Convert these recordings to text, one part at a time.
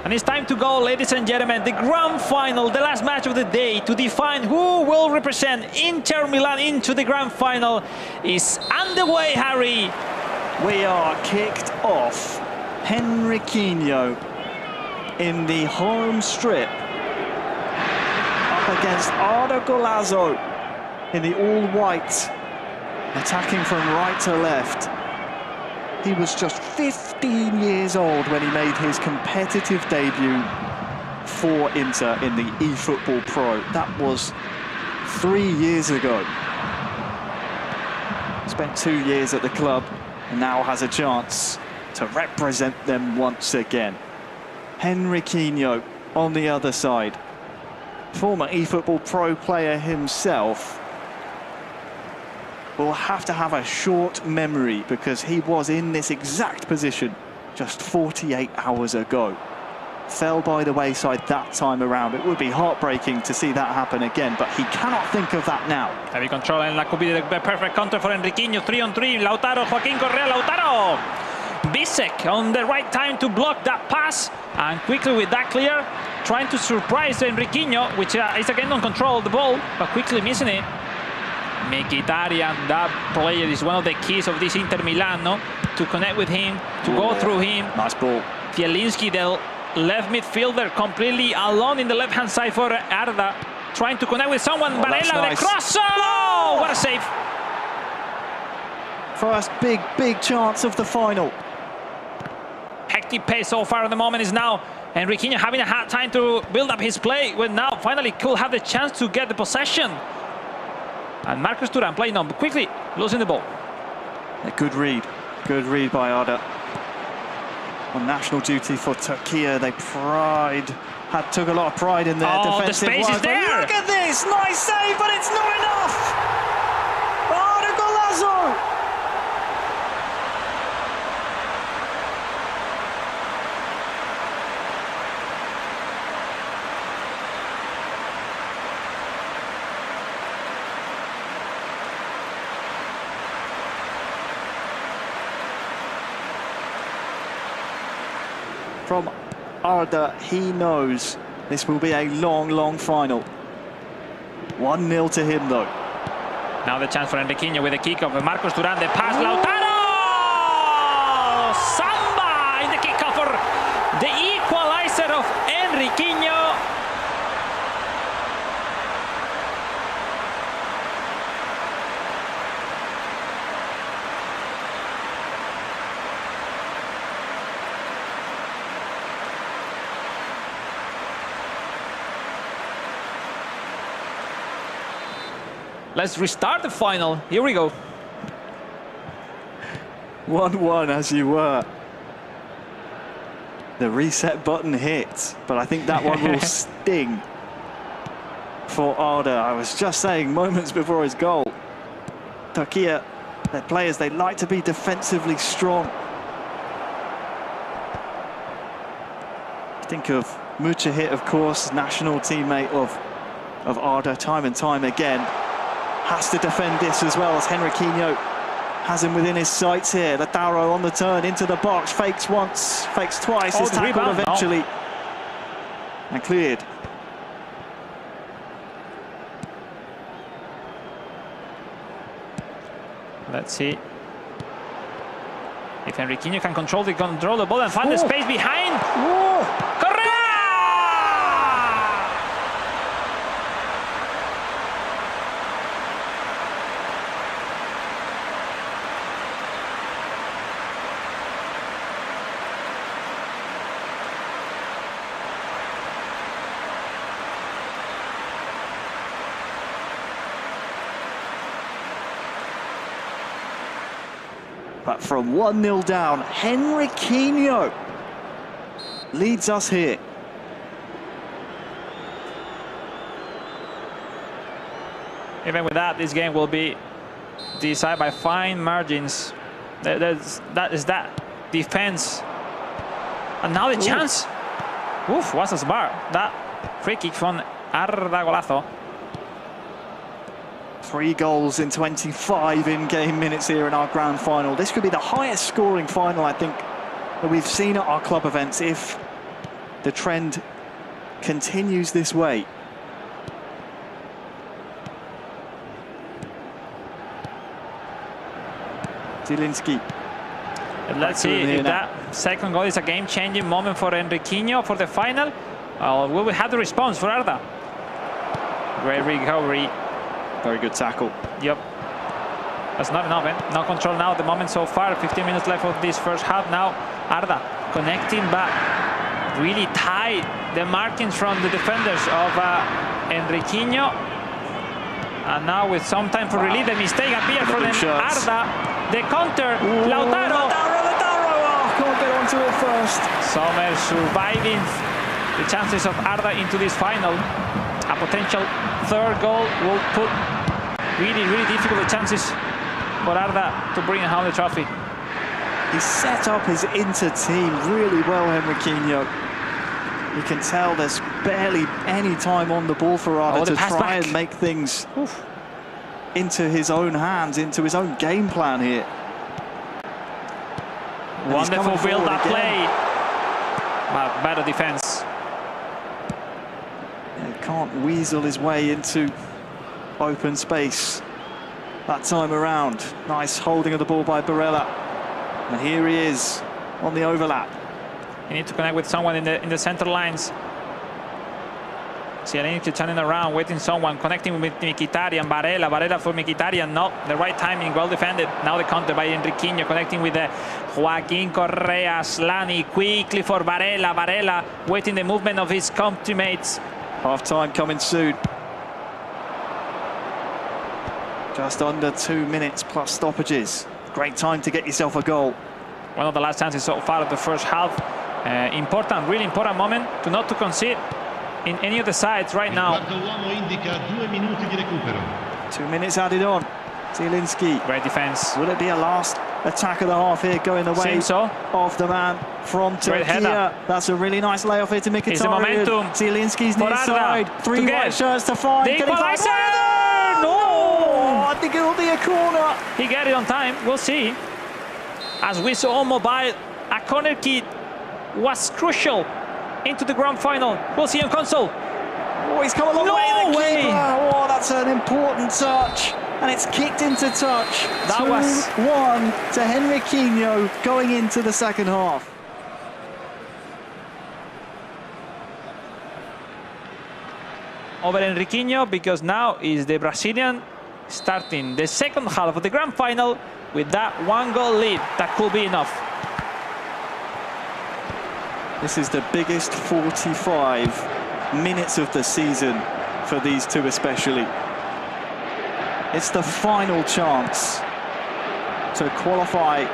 And it's time to go, ladies and gentlemen. The grand final, the last match of the day, to define who will represent Inter Milan into the grand final is underway, Harry. We are kicked off. Henriquinho in the home strip up against Arda Golazo in the all-white, attacking from right to left. He was just 15 years old when he made his competitive debut for Inter in the eFootball Pro. That was 3 years ago. Spent 2 years at the club and now has a chance to represent them once again. Henriquinho on the other side. Former eFootball Pro player himself will have to have a short memory because he was in this exact position just 48 hours ago. Fell by the wayside that time around. It would be heartbreaking to see that happen again, but he cannot think of that now. Heavy control, and that could be the perfect counter for Henriquinho. 3-on-3, Lautaro, Joaquin Correa, Lautaro! Bisek on the right time to block that pass, and quickly with that clear, trying to surprise Henriquinho, which is again on control of the ball, but quickly missing it. Mkhitaryan, that player is one of the keys of this Inter Milan, no? To connect with him, to go through him. Nice ball. Zielinski, the left midfielder, completely alone in the left-hand side for Arda, trying to connect with someone. Barella, nice. The cross! Oh, what a save! First big chance of the final. Hectic pace so far at the moment is now Henriquinho having a hard time to build up his play, when now finally could have the chance to get the possession. And Marcus Thuram playing on, but quickly losing the ball. A good read by Arda. On national duty for Turkey, they took a lot of pride in their defensive the space is there. Look at this, nice save, but it's not enough. Arda Golazo. From Arda, he knows this will be a long final. 1-0 to him though. Now the chance for Henriquinho with the kickoff. Marcus Thuram, the pass, Lautaro! Samba in the kickoff for the equalizer of Henriquinho. Let's restart the final. Here we go. 1-1 as you were. The reset button hit, but I think that one will sting for Arda. I was just saying moments before his goal. Turkey, their players, they like to be defensively strong. Think of Mucahit, of course, national teammate of Arda time and time again. Has to defend this as well, as Henriquinho has him within his sights here. Lautaro on the turn into the box, fakes once, fakes twice, is tackled eventually and cleared. Let's see if Henriquinho can control the ball and find the space behind. Correa! But from 1-0 down, Henriquinho leads us here. Even with that, this game will be decided by fine margins. That is that defense. And now the chance. Oof, what's a bar? That free kick from Arda Golazo. 3 goals in 25 in-game minutes here in our grand final. This could be the highest scoring final, I think, that we've seen at our club events if the trend continues this way. Zielinski. Let's see if that second goal is a game-changing moment for Henriquinho for the final. We will have the response for Arda. Great recovery. Very good tackle. Yep. That's not enough, eh? No control now at the moment so far. 15 minutes left of this first half. Now Arda connecting back. Really tight the markings from the defenders of Henriquinho. And now with some time for relief, the mistake appears from Arda. The counter, Lautaro. Oh, can't get onto it first. Sommer surviving the chances of Arda into this final. A potential third goal will put really difficult the chances for Arda to bring home the trophy. He set up his Inter team really well, Henriquinho. You can tell there's barely any time on the ball for Arda to try and make things into his own hands, into his own game plan here. And wonderful build-up play, but better defense. He can't weasel his way into open space that time around. Nice holding of the ball by Barella. And here he is on the overlap. You need to connect with someone in the center lines. Zielinski turning around, waiting someone, connecting with Mkhitaryan, Barella for Mkhitaryan, no, the right timing, well defended. Now the counter by Henriquinho, connecting with Joaquin Correa, Slani, quickly for Barella waiting the movement of his countrymates. Half-time coming soon. Just under 2 minutes plus stoppages. Great time to get yourself a goal. One of the last chances so far of the first half. Important, really important moment to not to concede in any of the sides right now. 2 minutes added on. Zielinski. Great defense. Will it be a last attack of the half here, going the way of the man from Turkey? That's a really nice layoff here to Mkhitaryan. It's the momentum. Zielinski's near side. 3 white shirts to find. The equalizer! No! I think it'll be a corner. He got it on time. We'll see. As we saw Mobile, a corner kick was crucial into the grand final. We'll see on console. Oh, he's come a long way. Oh, that's an important touch. And it's kicked into touch. That was 1 to Henriquinho going into the second half. Over Henriquinho, because now is the Brazilian starting the second half of the grand final with that 1-goal lead. That could be enough. This is the biggest 45 minutes of the season for these two especially. It's the final chance to qualify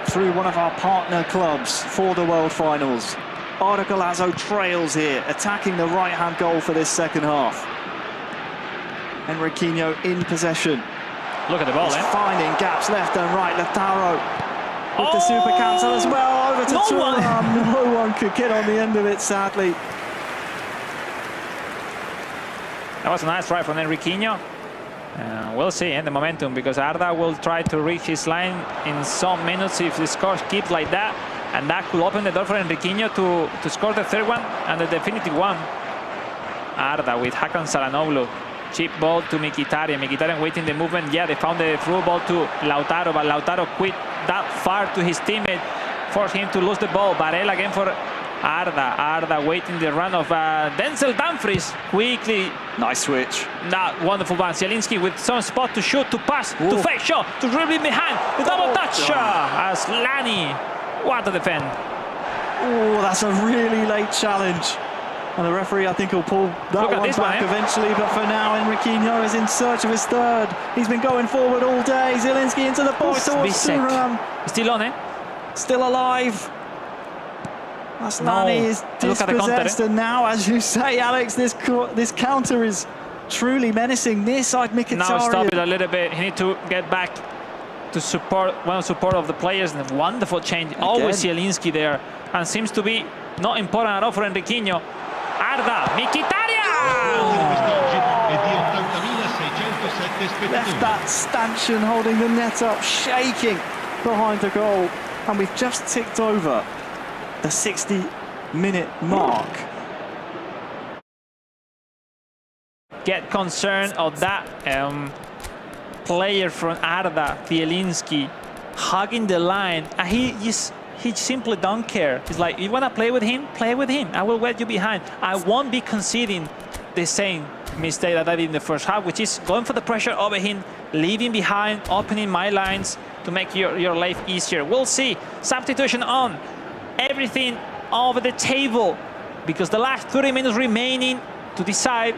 through one of our partner clubs for the World Finals. Arda Golazo trails here, attacking the right-hand goal for this second half. Henriquinho in possession. Look at the ball, finding gaps left and right. Lautaro with the super cancel as well. Over to Thuram. No one could get on the end of it, sadly. That was a nice try from Henriquinho. We'll see the momentum, because Arda will try to reach his line in some minutes if the score keeps like that, and that could open the door for Henriquinho to score the third one and the definitive one. Arda with Hakan Çalhanoğlu. Chip ball to Mkhitaryan. Mkhitaryan waiting the movement. Yeah, they found the through ball to Lautaro, but Lautaro quit that far to his teammate, forced him to lose the ball. Barella again for Arda. Arda waiting the run of Denzel Dumfries. Quickly. Nice switch. That wonderful one. Zielinski with some spot to shoot, to pass, to fake shot, to dribbling behind. The double touch as Lani. What a defend. Oh, that's a really late challenge. And the referee, I think, will pull that one back eventually. But for now, Henriquinho is in search of his third. He's been going forward all day. Zielinski into the box towards Thuram. Still on, Still alive. Aslani is dispossessed, and now, as you say, Alex, this counter is truly menacing. Near side Mkhitaryan. Now stop it a little bit. He needs to get back to support of the players. And a wonderful change. Again. Always Zielinski there, and seems to be not important at all for Henriquinho. Arda, Mkhitaryan! Left that stanchion holding the net up, shaking behind the goal. And we've just ticked over the 60 minute mark. Get concerned of that player from Arda, Zielinski, hugging the line, and he simply don't care. He's like, you want to play with him? Play with him. I will wait you behind. I won't be conceding the same mistake that I did in the first half, which is going for the pressure over him, leaving behind, opening my lines to make your life easier. We'll see. Substitution on. Everything over the table, because the last 30 minutes remaining to decide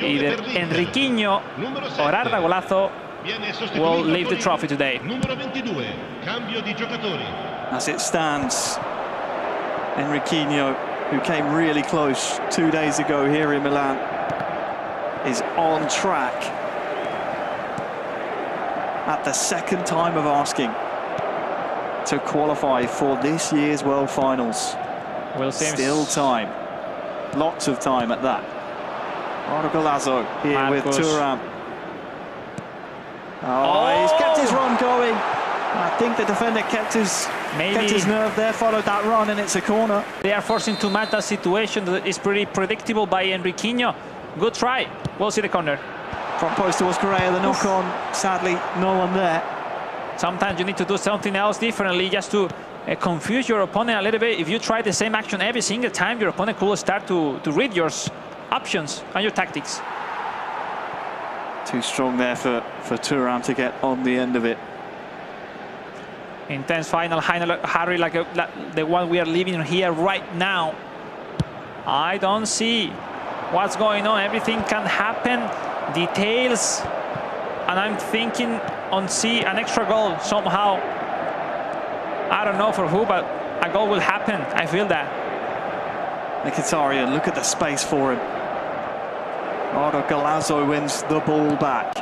either Henriquinho or Arda Golazo will leave the trophy today. As it stands, Henriquinho, who came really close 2 days ago here in Milan, is on track at the second time of asking to qualify for this year's World Finals. We'll see. Still time. Lots of time at that. Arda Golazo here Marcos with Thuram. Oh, he's kept his run going. I think the defender kept his nerve there, followed that run, and it's a corner. They are forcing too much that situation that is pretty predictable by Henriquinho. Good try. We'll see the corner. Front post towards Correa, the knock on. Sadly, no one there. Sometimes you need to do something else differently just to confuse your opponent a little bit. If you try the same action every single time, your opponent could start to read your options and your tactics. Too strong there for Thuram to get on the end of it. Intense final, Harry, like the one we are living here right now. I don't see what's going on. Everything can happen. Details. And I'm thinking on see an extra goal somehow. I don't know for who, but a goal will happen. I feel that. Mkhitaryan, look at the space for him. Arda Golazo wins the ball back.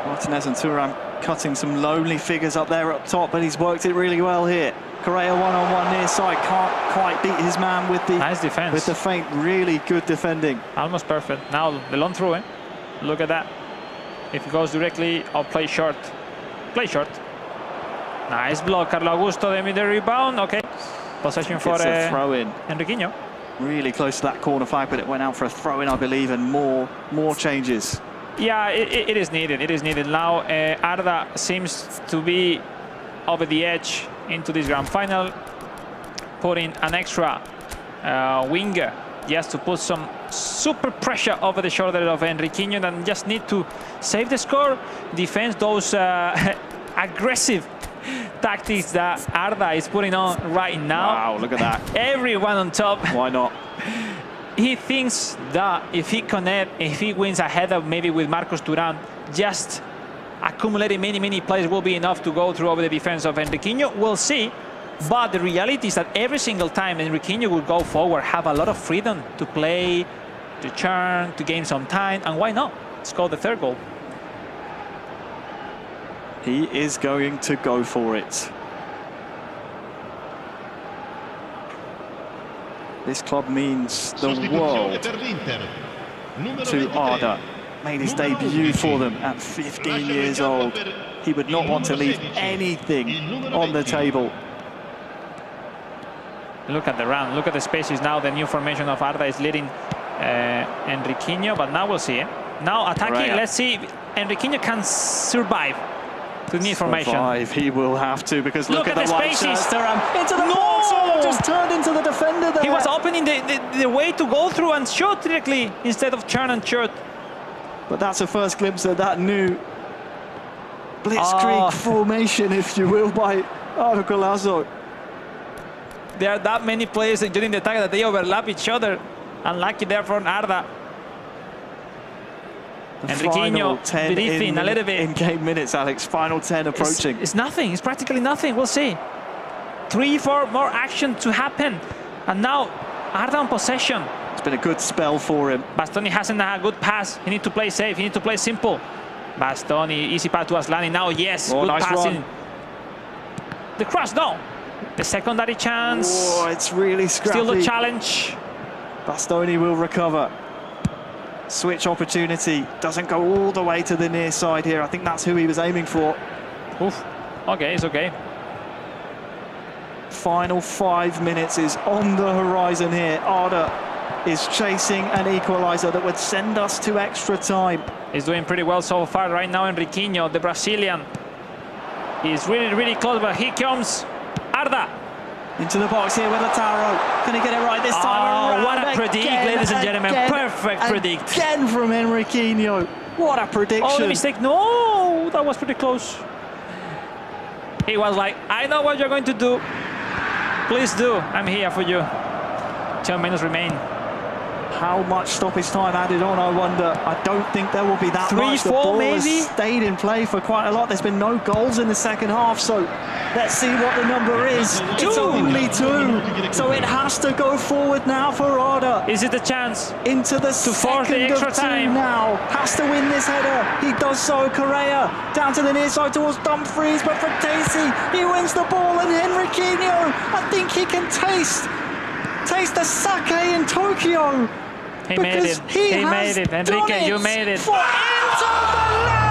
Martinez and Thuram cutting some lonely figures up there up top, but he's worked it really well here. Correa one-on-one near side, can't quite beat his man with the nice defense. With the feint. Really good defending. Almost perfect. Now the long through, Look at that. If it goes directly, I'll play short. Play short. Nice block. Carlo Augusto, the rebound. Okay. Possession for a throw-in. Henriquinho. Really close to that corner flag, but it went out for a throw-in, I believe, and more changes. Yeah, it is needed. It is needed. Now Arda seems to be over the edge into this grand final, putting an extra winger just to put some super pressure over the shoulder of Henriquinho, and just need to save the score, defend those aggressive tactics that Arda is putting on right now. Wow, look at that. Everyone on top. Why not? He thinks that if he connects, if he wins ahead of maybe with Marcos Thuram, just accumulating many plays will be enough to go through over the defense of Henriquinho. We'll see. But the reality is that every single time Henriquinho will go forward, have a lot of freedom to play, to churn, to gain some time, and why not? Score the third goal. He is going to go for it. This club means the world to Arda. Made his debut for them at 15 years old. He would not want to leave anything on the table. Look at the run. Look at the spaces now. The new formation of Arda is leading Henriquinho, but now we'll see. Now attacking. Correa. Let's see if Henriquinho can survive to the new formation. He will have to, because look at the spaces. Into the box, just turned into the defender there. He was opening the way to go through and shoot directly instead of turn and shoot. But that's a first glimpse of that new blitzkrieg formation, if you will, by Arda Golazo. There are that many players during the attack that they overlap each other. Unlucky there for Arda. Henriquinho breathing a little bit. In game minutes, Alex. Final 10 approaching. It's nothing. It's practically nothing. We'll see. 3-4 more action to happen. And now Arda on possession. It's been a good spell for him. Bastoni hasn't had a good pass. He needs to play safe. He needs to play simple. Bastoni, easy pass to Aslani. Now, yes, good nice passing. run. The cross, no. The secondary chance. Oh, it's really scrappy. Still the challenge. Bastoni will recover. Switch opportunity. Doesn't go all the way to the near side here. I think that's who he was aiming for. Oof. Okay, it's okay. final 5 minutes is on the horizon here. Arda is chasing an equaliser that would send us to extra time. He's doing pretty well so far right now. Henriquinho, the Brazilian, is really close, but here comes Arda. Into the box here with Lautaro. Can he get it right this time? Oh, what a predict, ladies and gentlemen. Perfect predict. Again from Henriquinho. What a prediction. Oh, the mistake. No, that was pretty close. He was like, I know what you're going to do. Please do. I'm here for you. 10 minutes remain. How much stoppage time added on, I wonder. I don't think there will be that much. The 3-4 ball maybe? has stayed in play for quite a lot. There's been no goals in the second half, so let's see what the number is. It's only 2, so it has to go forward now for Arda. Is it a chance? Into the force the second extra of 2 time. now. Has to win this header. He does so. Correa down to the near side towards Dumfries, but for Casey, he wins the ball, and Henriquinho, I think he can taste the sake in Tokyo. He made it. He made it. Enrique, you made it. For Inter Milan!